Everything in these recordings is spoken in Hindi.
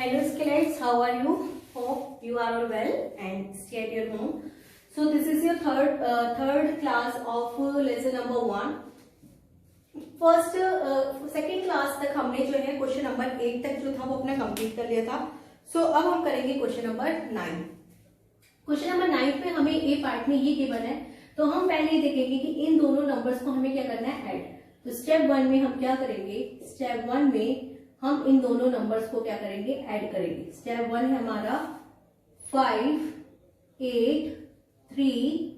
Hello Skillets, how are you? Hope you are all well and stay at your home. So this is your third class of lesson number 1. First second class तक हमने जो है क्वेश्चन नंबर 8 तक जो था वो अपना कंप्लीट कर लिया था. सो अब हम करेंगे क्वेश्चन नंबर 9. क्वेश्चन नंबर 9 में हमें ए पार्ट में ये गिवन है, तो हम पहले देखेंगे कि इन दोनों नंबर्स को हमें क्या करना है, ऐड. तो स्टेप 1 में हम क्या करेंगे, स्टेप 1 में हम इन दोनों नंबर्स को क्या करेंगे, ऐड करेंगे. स्टेप 1 है हमारा 5, 8, 3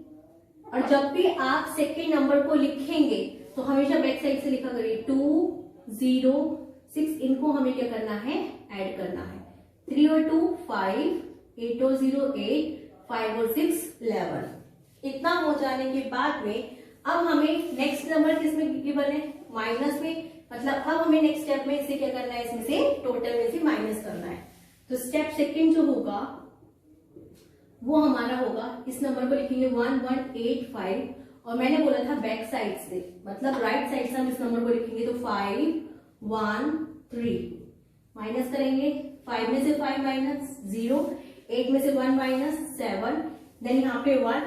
और जब भी आप सेकेंड नंबर को लिखेंगे तो हमेशा बैक साइड से लिखा करिए 2, 0, 6. इनको हमें क्या करना है, ऐड करना है. 3 और 2 5, 8 और 0 8, 5 और 6 11. इतना हो जाने के बाद में अब हमें नेक्स्ट नंबर किसमें गिवन है, माइनस में. मतलब अब हमें नेक्स्ट स्टेप में इसे क्या करना है, इसमें से टोटल में से माइनस करना है. तो स्टेप सेकंड जो होगा वो हमारा होगा, इस नंबर को लिखेंगे 1 1 8 5 और मैंने बोला था बैक साइड से, मतलब राइट साइड से हम इस नंबर को लिखेंगे. तो 5 1 3 माइनस करेंगे. 5 में से 5 माइनस 0, 8 में से 1 माइनस 7. देन यहाँ पे 1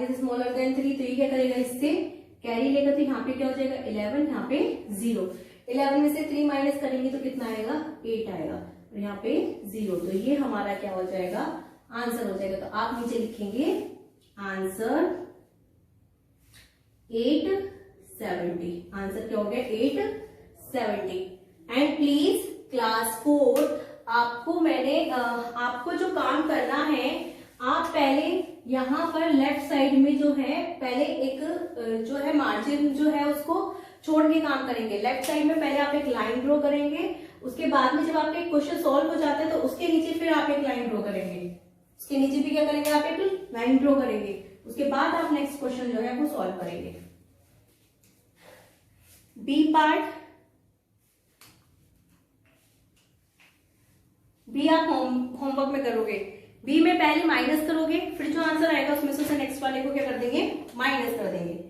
इज स्मॉलर देन 3, तो ये क्या करेगा, इससे कैरी लेगा. तो यहाँ पे क्या हो जाएगा 11, यहाँ पे 0. 11 में से 3 माइनस करेंगे तो कितना आएगा, 8 आएगा और यहाँ पे 0. तो ये हमारा क्या हो जाएगा, आंसर हो जाएगा. तो आप नीचे लिखेंगे आंसर 870. आंसर क्या हो गया, 870. एंड प्लीज क्लास 4 आपको मैंने आपको जो काम करना है, आप पहले यहाँ पर लेफ्ट साइड में जो है पहले एक जो है मार्जिन जो है उसको छोड़ के काम करेंगे. लेफ्ट साइड में पहले आप एक लाइन ड्रॉ करेंगे, उसके बाद में जब आपका एक क्वेश्चन सॉल्व हो जाता है तो उसके नीचे फिर आप एक लाइन ड्रॉ करेंगे. उसके नीचे भी क्या करेंगे, आप एक लाइन ड्रॉ करेंगे. उसके बाद आप नेक्स्ट क्वेश्चन जो है वो सॉल्व करेंगे. बी पार्ट, बी आप होमवर्क में करोगे. बी में पहले माइनस करोगे, फिर जो आंसर आएगा उसमें से नेक्स्ट वाले को क्या कर देंगे, माइनस कर देंगे.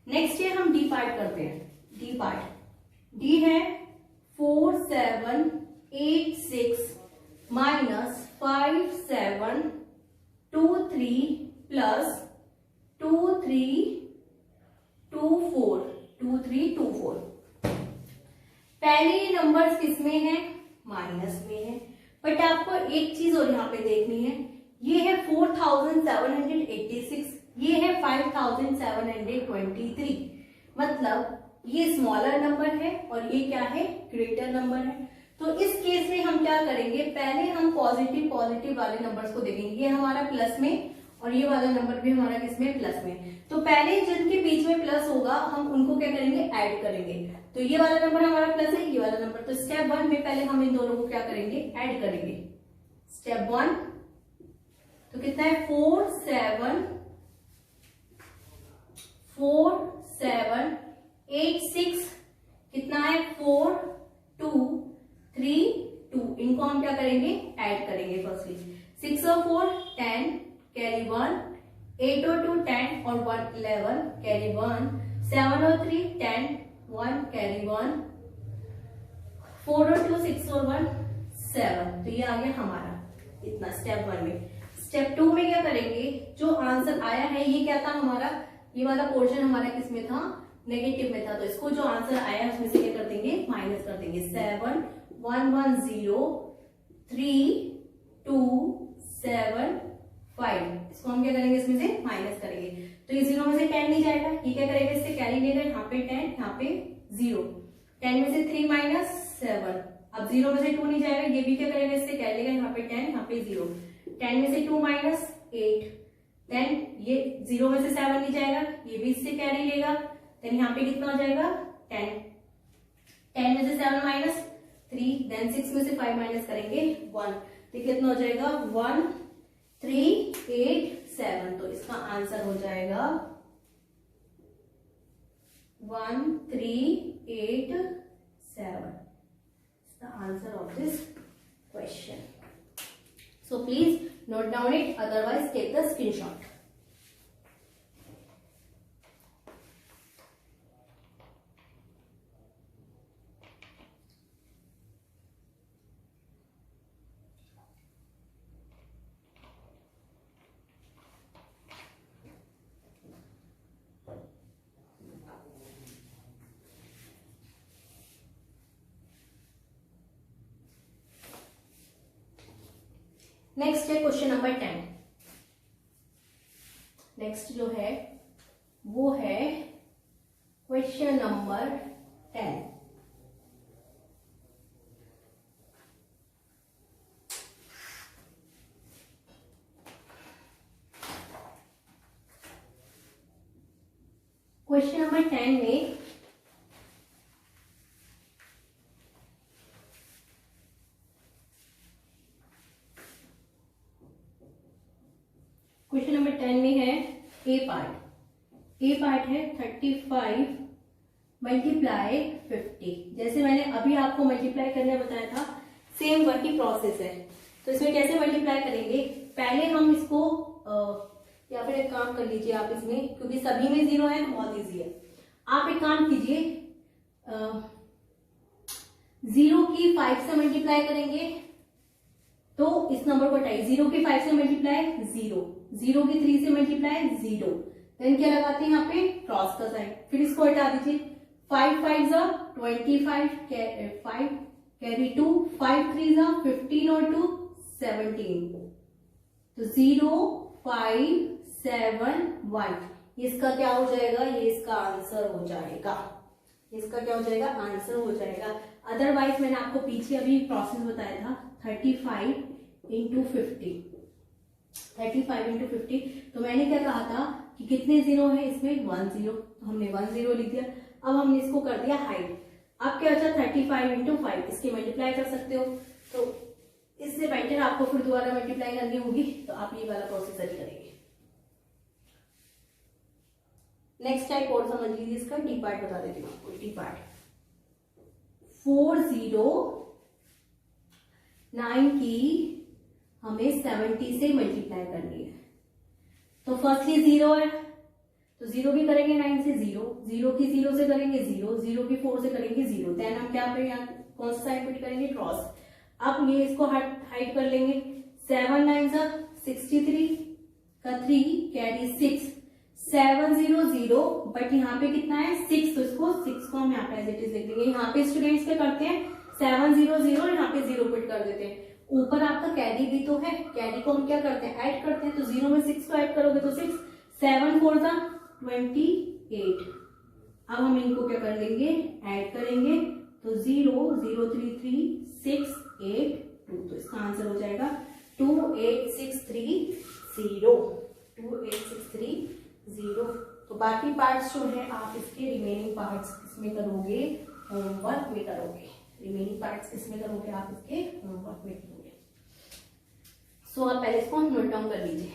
नेक्स्ट ये हम डी पार्ट करते हैं. डी पार्ट, डी है 4 7 8 6 माइनस 5 7 2 3 प्लस 2 3 2 4 2 3 2 4. पहले नंबर्स किसमें है, माइनस में है. बट आपको एक चीज और यहाँ पे देखनी है, ये है 4786, ये है 5723. मतलब ये स्मॉलर नंबर है और ये क्या है, ग्रेटर नंबर है. तो इस केस में हम क्या करेंगे, पहले हम पॉजिटिव वाले नंबर्स को देखेंगे. ये हमारा प्लस में और ये वाला नंबर भी हमारा किसमें, प्लस में. तो पहले जिनके बीच में प्लस होगा हम उनको क्या करेंगे, ऐड करेंगे. तो ये वाला नंबर हमारा प्लस है, ये वाला नंबर. तो स्टेप 1 में पहले हम इन दोनों को क्या करेंगे, ऐड करेंगे. स्टेप 1 तो कितना है, 4 7 8 6 कितना है, 4 2 3 2. इनको हम क्या करेंगे, ऐड करेंगे. फर्स्टली 6 और 4 10 कैरी 1, 8 और 2 10 और 1 11 कैरी 1, 7 और 3 10 1 कैरी 1, 4 और 2 6 और 1 7. तो ये आ गया हमारा इतना स्टेप 1 में. स्टेप 2 में क्या करेंगे, जो आंसर आया है ये क्या था हमारा, ये वाला पोर्शन हमारा किसमें था, नेगेटिव में था. तो इसको जो आंसर आया उसमें से क्या कर देंगे, माइनस कर देंगे. 7 1 1 0 3 2 7 5. इसको हम क्या करेंगे, इसमें से माइनस करेंगे. तो ये 0 में से 10 नहीं जाएगा, ये क्या करेगा, इससे कैरी लेगा. यहाँ पे 10, यहाँ पे 0. 10 में से 3 माइनस 7. अब 0 में से 2 नहीं जाएगा, ये भी क्या करेगा, इससे कैरी लेगा. यहाँ पे 10, यहाँ पे 0. 10 में से 2 माइनस 8. देन ये 0 में से 7 नहीं जाएगा, ये भी इससे कैरी लेगा. देन यहाँ पे कितना हो जाएगा, 10. 10 में से 7 माइनस 3. देन 6 में से 5 माइनस करेंगे 1. तो कितना हो जाएगा, 1 3 8 7. तो इसका आंसर हो जाएगा 1 3 8 7. The answer of this question. So please note down it, otherwise take the screenshot. Next है क्वेश्चन नंबर 10। नेक्स्ट जो है वो है क्वेश्चन नंबर 10। क्वेश्चन नंबर 10 में क्वेश्चन नंबर 10 में है ए पार्ट। ए पार्ट है 35 मल्टीप्लाई 50। जैसे मैंने अभी आपको मल्टीप्लाई करने बताया था, सेम वही प्रोसेस है। तो इसमें कैसे मल्टीप्लाई करेंगे, पहले हम इसको या फिर एक काम कर लीजिए आप इसमें, क्योंकि सभी में 0 है, बहुत इजी है। आप एक काम कीजिए, 0 की 5 से मल्टीप्लाई करेंगे तो इस नंबर को हटाइए। 0 की 5 से मल्टीप्लाई 0, 0 की 3 से मल्टीप्लाई 0, देन क्या लगाते हैं यहाँ पे क्रॉस का साइन, फिर इसको हटा दीजिए। 5 5 जा 25, 5 कैरी 2, 5 3 जा 15 और 2 17। तो 0 5 7 1, इसका क्या हो जाएगा, ये इसका आंसर हो जाएगा। इसका क्या हो जाएगा, आंसर हो जाएगा। अदरवाइज मैंने आपको पीछे अभी प्रोसेस बताया था 35 इंटू 50, 35 इंटू 50। तो मैंने क्या कहा था कि कितने 0 है इसमें, 1 0, तो हमने 1 0 लिख दिया। अब हमने इसको कर दिया हाइट। अब क्या बचा 35 इंटू 5, इसकी मल्टीप्लाई कर सकते हो। तो इससे बेटर आपको फिर दोबारा मल्टीप्लाई करनी होगी, तो आप ये वाला प्रोसेस ही करेंगे। नेक्स्ट टाइप और समझ लीजिए, इसका डी पार्ट बता देती हूँ आपको। डी पार्ट 409 की हमें 70 से मल्टीप्लाई करनी है। तो फर्स्टली 0 है, तो 0 भी करेंगे 9 से 0, 0 की 0 से करेंगे 0, 0 की 4 से करेंगे 0, देन हम क्या पे यहाँ कौन सा साइन पुट करेंगे, क्रॉस। अब ये इसको हाइड कर लेंगे। 7 9 जा 63 का 3 कैरी 6, 7 0 0, बट यहाँ पे कितना है 6, तो इसको 6 को हम यहाँ पे एज इट इज लिख देंगे। यहाँ पे स्टूडेंट्स क्या करते हैं 7 0 0, यहाँ पे 0 पुट कर देते हैं। ऊपर आपका कैरी भी तो है, कैरी को हम क्या करते हैं ऐड करते हैं। तो 0 में 6 को ऐड करोगे तो 6, 7 4 जा 28। अब हम इनको क्या कर लेंगे, ऐड करेंगे। तो 0 0 3 3 6 8 2, तो इसका आंसर हो जाएगा 2863 0, 2863 0। तो बाकी पार्ट्स जो है आप इसके रिमेनिंग पार्ट्स किसमें करोगे, होमवर्क में करोगे। रिमेनिंग पार्ट्स किसमें करोगे, आप इसके होमवर्क में करोगे। सो आप पहले इसको नोट डाउन कर लीजिए।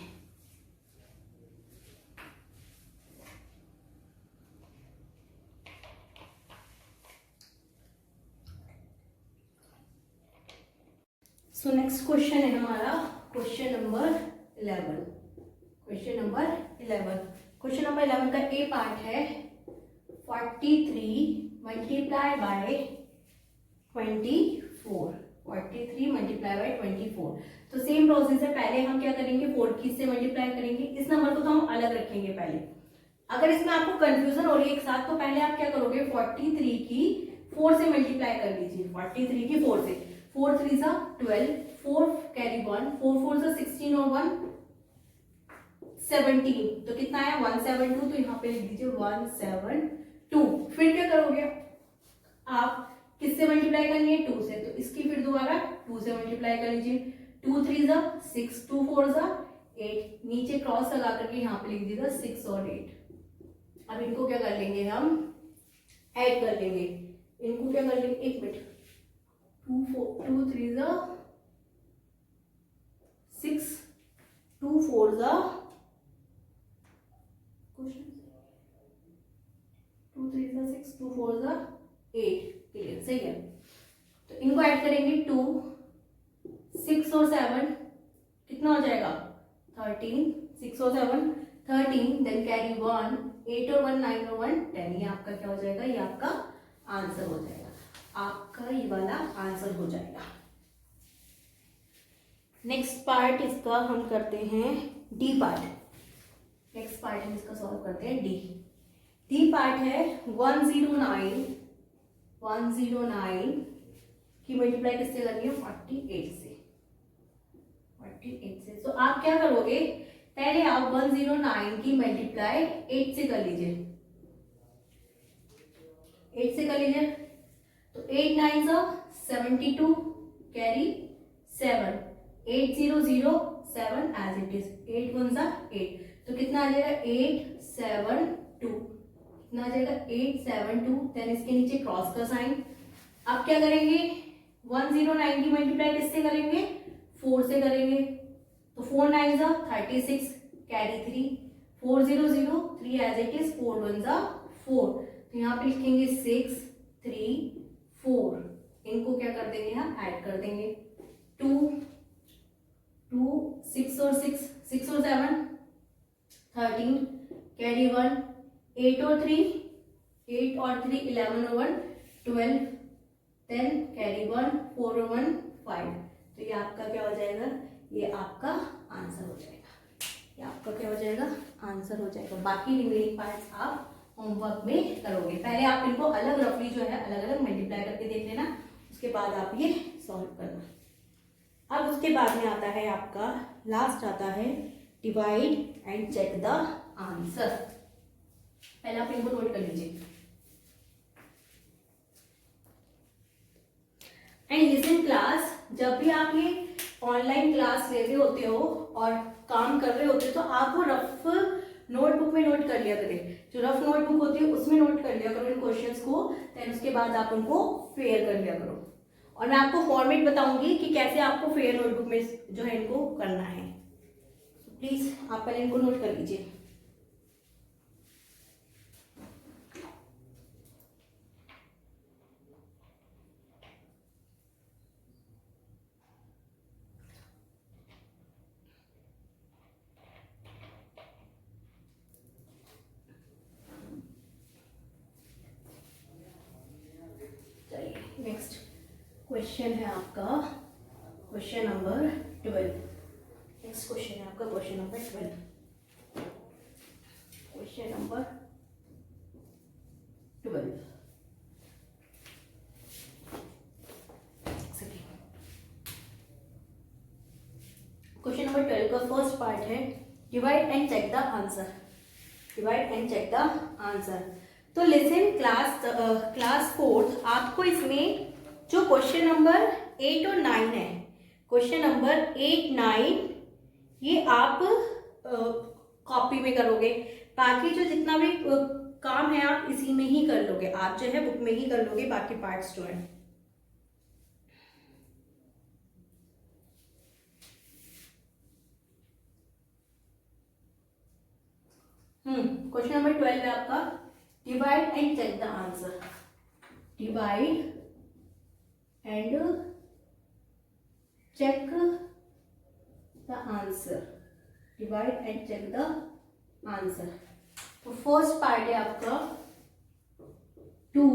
सो नेक्स्ट क्वेश्चन है हमारा question number 11। Question number 11, question number 11 का ए पार्ट है 43 मल्टीप्लाई बाय 24, 43 मल्टीप्लाई बाय 24। तो सेम प्रोसेस है, पहले हम क्या करेंगे 4 की से मल्टीप्लाई करेंगे। इस नंबर को तो हम अलग रखेंगे पहले। अगर इसमें आपको कंफ्यूजन हो रही है एक साथ, तो पहले आप क्या करोगे 43 की 4 से मल्टीप्लाई कर लीजिए। 43 की 4 से, 4 3 जा 12, 4 कैरी 1, 4 4 जा 16 और 1 17, तो कितना है 172, तो यहाँ पे लिख दीजिए 172। फिर क्या करोगे आप, किससे मल्टीप्लाई करनी है 2 से, तो इसकी फिर दोबारा 2 से मल्टीप्लाई कर लीजिए। 2 3 जा 6, 2 4 जा 8, नीचे क्रॉस लगा करके यहाँ पे लिख दीजिएगा 6 और 8। अब इनको क्या कर लेंगे, हम ऐड कर लेंगे। इनको क्या कर लेंगे, एक मिनट, 2 3 जा 6, 2 4 जा 2 3 जा 6, 2 4 जा 8, क्लियर, सही है। तो इनको ऐड करेंगे 2 6 और 7 कितना हो जाएगा 13, 6 और 7 13, देन कैरी 1 8 और 1 9 और 1 10। ये आपका क्या हो जाएगा, ये आपका आंसर हो जाएगा। आपका ये वाला आंसर हो जाएगा। नेक्स्ट पार्ट इसका हम करते हैं डी पार्ट। नेक्स्ट पार्ट हम इसका सॉल्व करते हैं डी। डी पार्ट है 109 की मल्टीप्लाई किससे करनी है 48 से। 8 से। तो आप क्या करोगे, पहले आप 109 की मल्टीप्लाई 8 से कर लीजिए, 8 से कर लीजिए। तो 8 9 72 कैरी 7, 8007 एज इट इज, 8 1 8। तो कितना आ जाएगा 872, कितना आ जाएगा 872। देन इसके नीचे क्रॉस का साइन। अब क्या करेंगे, 109 की मल्टीप्लाई किससे करेंगे, 4 से करेंगे। तो 4 9 36 कैरी 3, 4003 एज इट इज, 4 1 4। तो यहाँ पे लिखेंगे 6 3 4। इनको क्या कर देंगे, हम ऐड कर देंगे। 2 2 6 और 6, 6 और 7 13 कैरी 1, 8 और 3 8 और 3 11 और 1 12, 10 कैरी 1 4 और 1 5। तो ये आपका क्या हो जाएगा, ये आपका आंसर हो जाएगा, ये आपका क्या हो जाएगा, आंसर हो जाएगा। बाकी रिमेनिंग पार्ट्स आप होमवर्क में करोगे। पहले आप इनको अलग रफली जो है अलग अलग मल्टीप्लाई करके देख लेना, उसके बाद आप ये सॉल्व करना। अब उसके बाद में आता है आपका लास्ट आता है divide and check the answer. पहले आप इनको नोट कर लीजिए। एंड लिसन क्लास, जब भी आप ये ऑनलाइन क्लास ले रहे होते हो और काम कर रहे होते हो तो आप वो रफ नोटबुक में नोट कर लिया करें। जो रफ नोटबुक होती है उसमें नोट कर लिया करो इन क्वेश्चंस को। देन उसके बाद आप उनको फेयर कर लिया करो। और मैं आपको फॉर्मेट बताऊंगी कि कैसे आपको फेयर नोटबुक में जो है इनको करना है। प्लीज आप पहले इनको नोट कर लीजिए। नेक्स्ट क्वेश्चन है आपका क्वेश्चन नंबर 12। नेक्स्ट क्वेश्चन है आपका question number 12। Question number 12। Question number 12 का फर्स्ट पार्ट है divide and check the answer. Divide and check the answer. तो लिसन क्लास 4 आपको इसमें जो क्वेश्चन नंबर 8 और 9 है, क्वेश्चन नंबर 8 9 ये आप कॉपी में करोगे। बाकी जो जितना भी काम है आप इसी में ही कर लोगे, आप जो है बुक में ही कर लोगे बाकी पार्ट्स जो है। क्वेश्चन नंबर 12 है आपका divide and check the answer. Divide and check the answer. Divide and check the answer. तो फर्स्ट पार्ट है आपका 2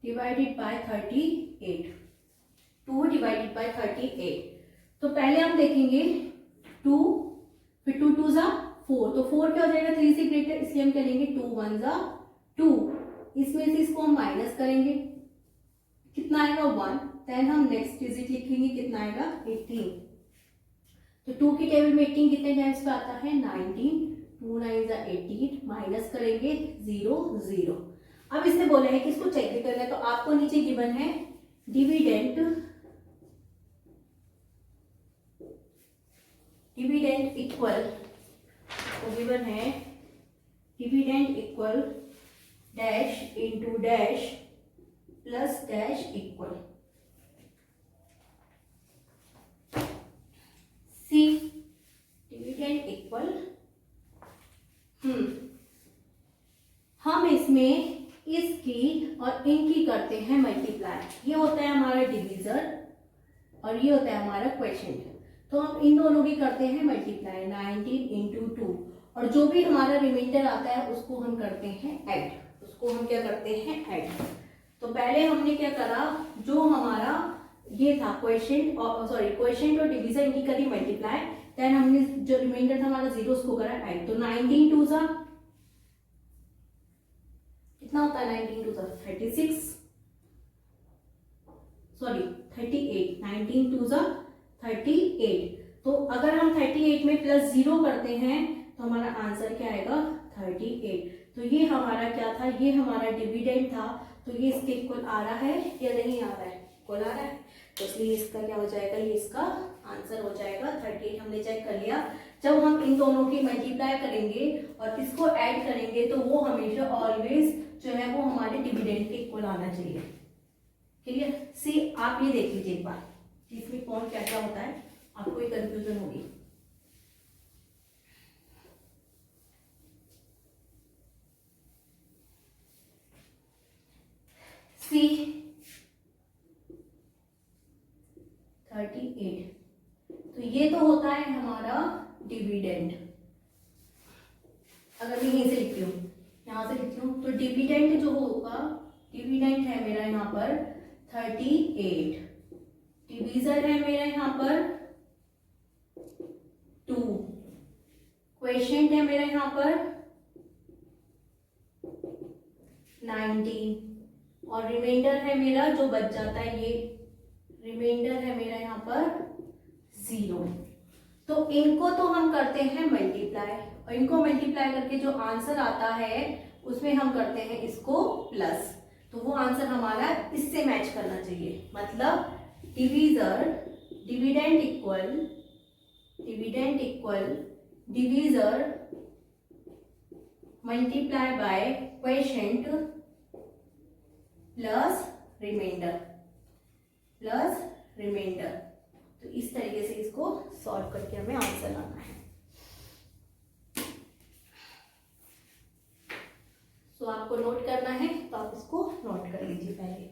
डिवाइडेड बाय 38। 2 divided by 38। तो पहले हम देखेंगे 2, फिर 2 2 4। तो 4 क्या हो जाएगा, 3 से ग्रेटर, इसलिए हम करेंगे 2 1 2। इसमें से इसको हम माइनस करेंगे, कितना आएगा 1। देन हम नेक्स्ट डिजिट लिखेंगे, कितना आएगा 18। तो 2 की टेबल में 18 कितने टाइम्स पे आता है 19। 2 9 18, माइनस करेंगे 0 0। अब इसने बोला है कि इसको चेक भी करना है, तो आपको नीचे गिवन है डिविडेंड इक्वल, तो गिवन है dividend equal dash into dash plus dash equal C. Dividend equal हम इसमें इसकी और इनकी करते हैं मल्टीप्लाई। ये होता है हमारा डिवीजर और ये होता है हमारा क्वोशिएंट। तो हम इन दोनों की करते हैं मल्टीप्लाई, 19 इंटू 2, और जो भी हमारा रिमाइंडर आता है उसको हम करते हैं ऐड। उसको हम क्या करते हैं ऐड। तो पहले हमने क्या करा, जो हमारा ये था क्वोशिएंट और डिवीजर इनकी करी मल्टीप्लाई। देन हमने जो रिमाइंडर था हमारा 0 उसको करा ऐड। तो 19 2 कितना होता है, 19 2 36, सॉरी 38। 19 2 38। तो अगर हम 38 में प्लस 0 करते हैं तो हमारा आंसर क्या आएगा 38। तो ये हमारा क्या था, ये हमारा डिविडेंड था। तो ये इसके इक्वल आ रहा है या नहीं आ रहा है, इक्वल आ रहा है, तो इसलिए इसका क्या हो जाएगा, ये इसका आंसर हो जाएगा 38। हमने चेक कर लिया। जब हम इन दोनों की मल्टीप्लाई करेंगे और इसको ऐड करेंगे तो वो हमेशा ऑलवेज जो है वो हमारे डिविडेंड के इक्वल आना चाहिए। क्लियर? सी आप ये देख लीजिए एक बार, इसमें कौन क्या क्या होता है, आपको कोई कंफ्यूजन होगी। सी 38, तो ये तो होता है हमारा डिविडेंड। अगर मैं यहीं से लिखती हूँ, यहाँ से लिखती हूँ, तो डिविडेंड जो होगा, डिविडेंड है मेरा यहाँ पर 38, डिवीजर है मेरा यहाँ पर 2, क्वेश्चन है मेरा यहाँ पर 19, और रिमाइंडर है मेरा जो बच जाता है, ये रिमाइंडर है मेरा यहाँ पर 0। तो इनको तो हम करते हैं मल्टीप्लाई, और इनको मल्टीप्लाई करके जो आंसर आता है उसमें हम करते हैं इसको प्लस। तो वो आंसर हमारा इससे मैच करना चाहिए, मतलब divisor dividend equal divisor multiply by quotient plus reminder. तो इस तरीके से इसको सॉल्व करके हमें आंसर लाना है। तो आपको नोट करना है तो आप इसको नोट कर लीजिए पहले।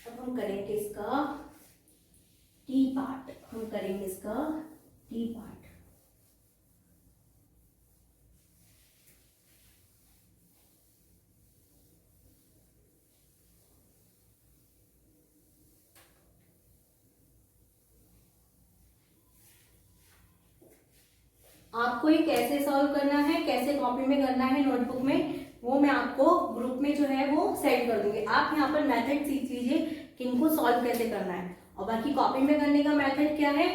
अब हम करेंगे इसका टी पार्ट, आपको ये कैसे सॉल्व करना है, कैसे कॉपी में करना है, नोटबुक में, वो मैं आपको ग्रुप में जो है वो सेंड कर दूंगी। आप यहाँ पर मेथड सीख लीजिए कि इनको सॉल्व कैसे करना है, और बाकी कॉपी में करने का मेथड क्या है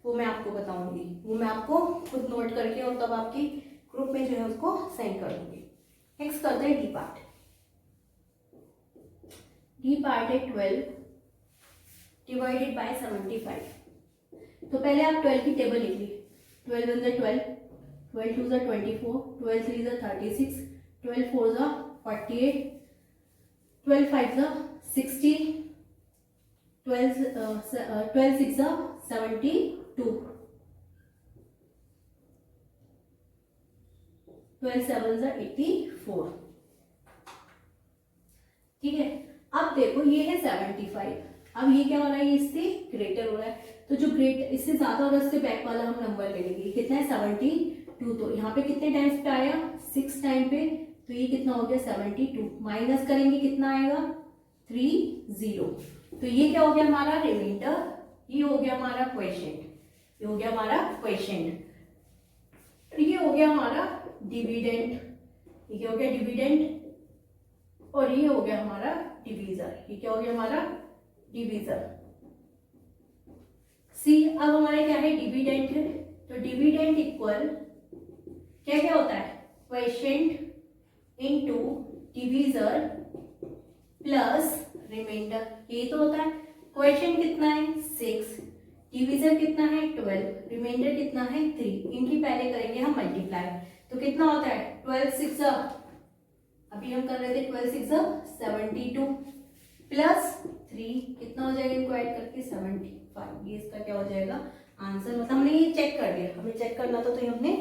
वो मैं आपको बताऊंगी, वो मैं आपको खुद नोट करके और तब आपकी ग्रुप में जो है उसको सेंड कर दूंगी। नेक्स्ट करते हैं डी पार्ट। डी पार्ट है 12 डिवाइडेड बाय 75। तो पहले आप 12 की टेबल लिख ली। 12 1 12, 12 2 24, 12 3 36, 12 4 48, 12 5 60, 12 6 72, 12 7 84। ठीक है, अब देखो ये है 75, अब ये क्या हो रहा है, ये इससे ग्रेटर हो रहा है, तो जो ग्रेटर इससे ज्यादा हो रहा है उससे बैक वाला हम नंबर ले लेंगे। कितना है 72, तो यहाँ पे कितने टाइम्स पे आया 6 टाइम पे, तो ये कितना हो गया 72, माइनस करेंगे कितना आएगा 30। तो ये क्या हो गया हमारा रिमाइंडर, ये हो गया हमारा क्वोशिएंट, ये हो गया हमारा क्वोशिएंट, ये हो गया हमारा डिविडेंड, ये क्या हो गया डिविडेंड, और ये हो गया हमारा डिवीजर, ये क्या हो गया हमारा डिवीजर। सी अब हमारे क्या है डिविडेंड है, तो डिविडेंड इक्वल क्या क्या होता है quotient into divisor plus reminder, ये तो होता है। क्वोशिएंट कितना है 6, डिवीजर कितना है 12, रिमाइंडर कितना है 3, इनकी पहले करेंगे हम मल्टीप्लाई, तो कितना होता है 12 6, अभी हम कर रहे थे 12 6 72 प्लस 3, कितना हो जाएगा इनको ऐड करके 75, ये इसका क्या हो जाएगा आंसर। मतलब हमने ये चेक कर लिया, हमें चेक करना था तो ये हमने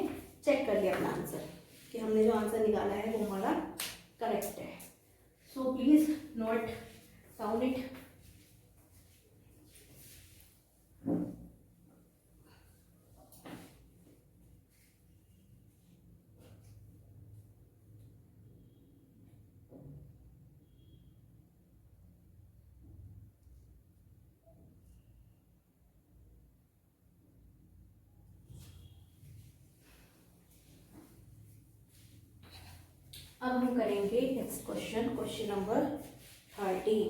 चेक कर लिया अपना आंसर कि हमने जो आंसर निकाला है वो हमारा करेक्ट है। So please note down it. अब हम करेंगे नेक्स्ट क्वेश्चन, क्वेश्चन नंबर 30।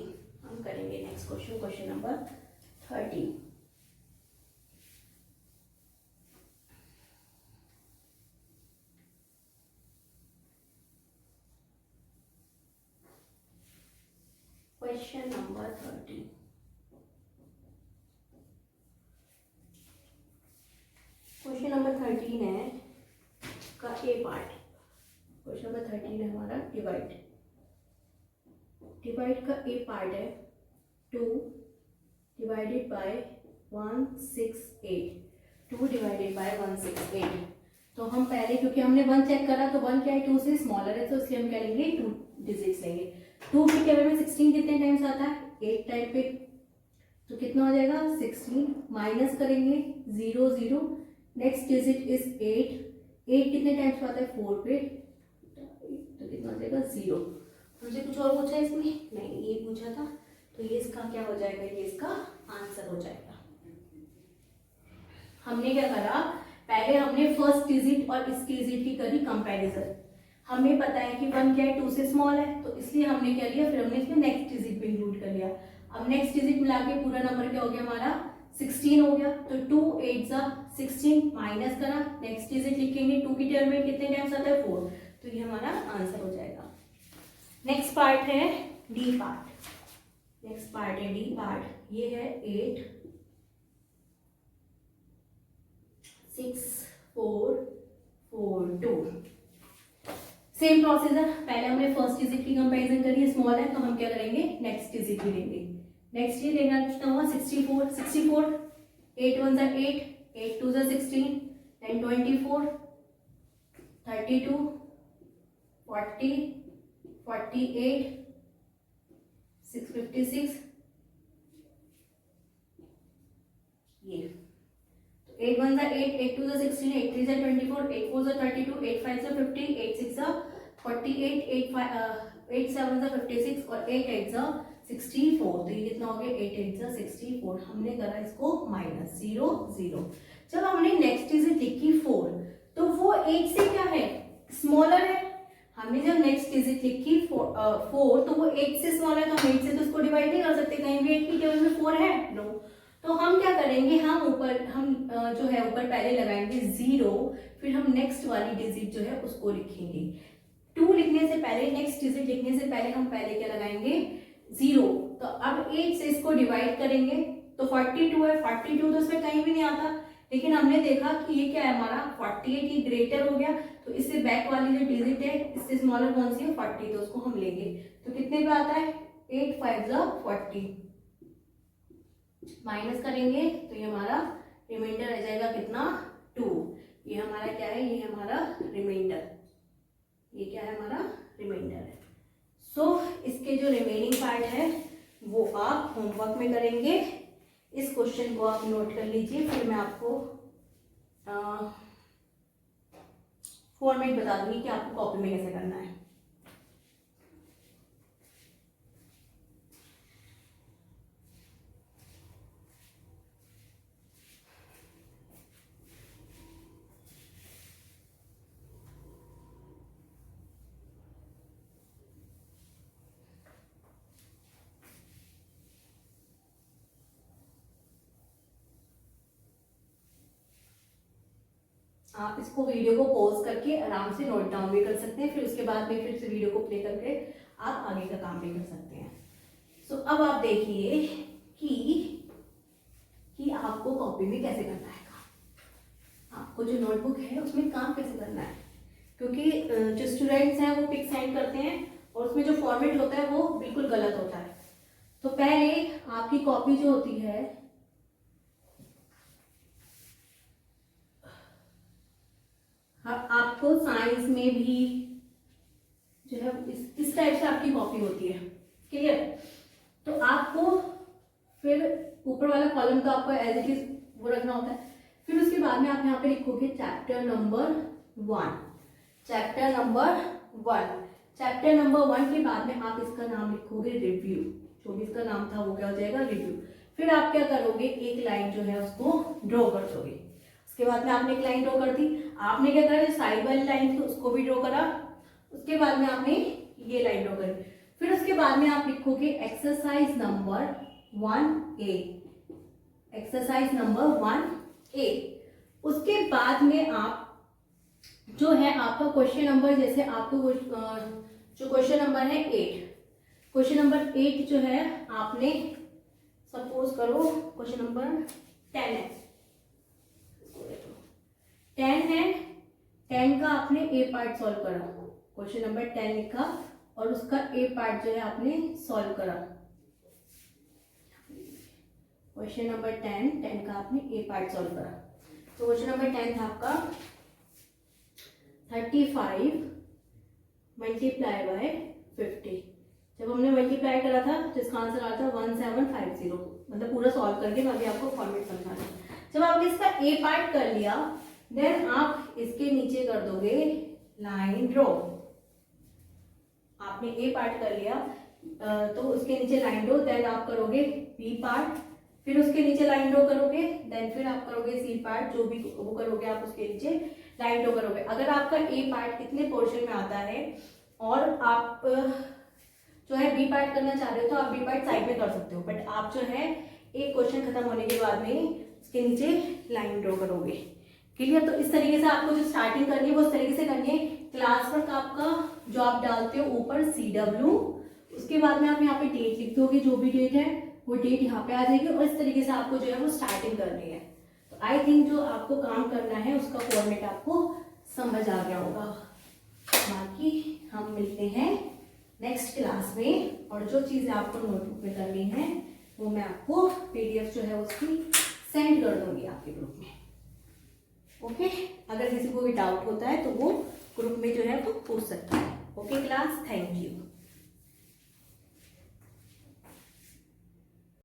हम करेंगे next question, question number 30। Question number 30। Question number 13 है का ए पार्ट। क्वेश्चन नंबर 13 है हमारा डिवाइड। डिवाइड का ए पार्ट है 2 डिवाइडेड बाय 168। 2 divided by 168। तो हम पहले, क्योंकि हमने 1 चेक करा तो 1 क्या है, 2 से स्मॉलर है, तो इसलिए हम क्या लेंगे, 2 डिजिट्स लेंगे। 2 के टेबल में 16 कितने टाइम्स आता है, 8 टाइम पे, तो कितना हो जाएगा 16। माइनस करेंगे 0 0, नेक्स्ट डिजिट इज 8। 8 कितने टाइम्स आता है 4 पे, तो कितना हो जाएगा 0। हमसे कुछ और पूछा है इसमें, नहीं ये पूछा था, तो ये इसका क्या हो जाएगा, ये इसका आंसर हो जाएगा। हमने क्या करा, पहले हमने फर्स्ट डिजिट और इस डिजिट की करी कंपैरिजन। हमें पता है कि 1 क्या है, 2 से स्मॉल है, तो इसलिए हमने क्या लिया, फिर हमने इसमें नेक्स्ट डिजिट भी इंक्लूड कर लिया। अब नेक्स्ट डिजिट मिला के पूरा नंबर क्या हो गया हमारा 16 हो गया। तो 2 8 जा 16, माइनस करा, नेक्स्ट डिजिट लिखेंगे, 2 की टर्म में कितने टाइम्स आता है 4, तो ये हमारा आंसर हो जाएगा। नेक्स्ट पार्ट है डी पार्ट। नेक्स्ट पार्ट है डी पार्ट। ये है 8 6 4 4 2। सेम प्रोसेस है, पहले हमने फर्स्ट डिजिट की कंपैरिजन करी है, स्मॉल है, तो हम क्या करेंगे, नेक्स्ट डिजिट भी लेंगे। नेक्स्ट ये लेना कितना हुआ 64। 64 8 1 8, 8 2 16, then 24 32 40 48 656। ये तो 8 1 8, 8 2 16, 8 3 24, 8 4 32, 8 5 50, 8 6 48, 8 7 56 और 8 8 64। तो ये कितना हो गया 8 8 64। हमने करा इसको माइनस 0 0। जब हमने नेक्स्ट डिजिट लिखी 4, तो वो 8 से क्या है, स्मॉलर है। हमने जब नेक्स्ट डिजिट लिखी 4, तो वो 8 से स्मॉलर है, तो हम 8 से तो उसको डिवाइड नहीं कर सकते, कहीं भी 8 की टेबल में 4 है, नो। तो हम क्या करेंगे, हम ऊपर जो है ऊपर पहले लगाएंगे 0, फिर हम नेक्स्ट वाली डिजिट जो है उसको लिखेंगे। 2 लिखने से पहले, नेक्स्ट डिजिट लिखने से पहले हम पहले क्या लगाएंगे 0। तो अब 8 से इसको डिवाइड करेंगे तो 42 है, 42 तो इसमें कहीं भी नहीं आता, लेकिन हमने देखा कि ये क्या है हमारा 48, ये ग्रेटर हो गया, तो इससे बैक वाली जो डिजिट है इससे स्मॉलर कौन सी है 40, तो उसको हम लेंगे। तो कितने पे आता है 8 5 40, माइनस करेंगे तो ये हमारा रिमाइंडर रह जाएगा कितना 2। ये हमारा क्या है, ये हमारा रिमाइंडर, ये क्या है हमारा रिमाइंडर है। सो इसके जो रिमेनिंग पार्ट है वो आप होमवर्क में करेंगे। इस क्वेश्चन को आप नोट कर लीजिए, फिर मैं आपको फॉर्मेट बता दूंगी कि आपको कॉपी में कैसे करना है। आप इसको वीडियो को पॉज करके आराम से नोट डाउन भी कर सकते हैं, फिर उसके बाद में फिर से वीडियो को प्ले करके आप आगे का काम भी कर सकते हैं। सो अब आप देखिए कि आपको कॉपी में कैसे करना है काम। आपको जो नोटबुक है उसमें काम कैसे करना है, क्योंकि जो स्टूडेंट्स हैं वो पिक साइन करते हैं और उसमें जो फॉर्मेट होता है वो बिल्कुल गलत होता है। तो पहले आपकी कॉपी जो होती है आपको साइंस में भी जो है इस टाइप से आपकी कॉपी होती है, क्लियर। तो आपको फिर ऊपर वाला कॉलम तो आपको एज इट इज वो रखना होता है। फिर उसके बाद में आप यहाँ पे लिखोगे chapter number 1। Chapter number 1, chapter number 1 के बाद में आप इसका नाम लिखोगे रिव्यू। जो भी इसका नाम था वो क्या हो जाएगा रिव्यू। फिर आप क्या करोगे, एक लाइन जो है उसको ड्रॉ कर दोगे। उसके बाद में आपने एक लाइन ड्रॉ कर दी, आपने क्या करा, जो साइड वाली लाइन थी उसको भी ड्रॉ करा, उसके बाद में आपने ये लाइन ड्रॉ करी, फिर उसके बाद में आप लिखोगे exercise number 1A, exercise number 1A। उसके बाद में आप जो है आपका क्वेश्चन नंबर, जैसे आपको जो क्वेश्चन नंबर है 8, क्वेश्चन नंबर 8 जो है आपने सपोज करो क्वेश्चन नंबर 10 है, 10 है, 10 का आपने ए पार्ट सॉल्व करा, क्वेश्चन नंबर 10 लिखा और उसका ए पार्ट जो है आपने सॉल्व करा, क्वेश्चन नंबर 10 का आपने ए पार्ट सॉल्व करा। तो क्वेश्चन नंबर 10 था आपका 35 मल्टीप्लाई बाय 50। जब हमने मल्टीप्लाई करा था तो इसका आंसर आया था 1750, मतलब पूरा सॉल्व करके मैं अभी आपको फॉर्मेट समझा रहा हूँ। जब आपने इसका ए पार्ट कर लिया, देन आप इसके नीचे कर दोगे लाइन ड्रॉ। आपने ए पार्ट कर लिया तो उसके नीचे लाइन ड्रॉ, देन आप करोगे बी पार्ट, फिर उसके नीचे लाइन ड्रॉ करोगे, देन फिर आप करोगे सी पार्ट, जो भी वो करोगे आप उसके नीचे लाइन ड्रॉ करोगे। अगर आपका ए पार्ट इतने पोर्शन में आता है और आप जो है बी पार्ट करना चाह रहे हो तो आप बी पार्ट साइड में कर सकते हो, बट आप जो है एक क्वेश्चन खत्म होने के बाद में उसके नीचे लाइन ड्रॉ करोगे। क्लियर? तो इस तरीके से आपको जो स्टार्टिंग करनी है वो इस तरीके से करनी है। क्लास वर्क आपका जो आप डालते हो ऊपर CW, उसके बाद में आप यहाँ पे डेट लिख दोगे, जो भी डेट है वो डेट यहाँ पे आ जाएगी और इस तरीके से आपको जो है वो स्टार्टिंग करनी है। तो आई थिंक जो आपको काम करना है उसका फॉर्मेट आपको समझ आ गया होगा। बाकी हम मिलते हैं नेक्स्ट क्लास में, और जो चीज़ें आपको नोटबुक में करनी है वो मैं आपको PDF जो है उसकी सेंड कर दूंगी आपके ग्रुप में। ओके? अगर किसी को भी डाउट होता है तो वो ग्रुप में जो है वो पूछ सकता है। Okay class, thank you.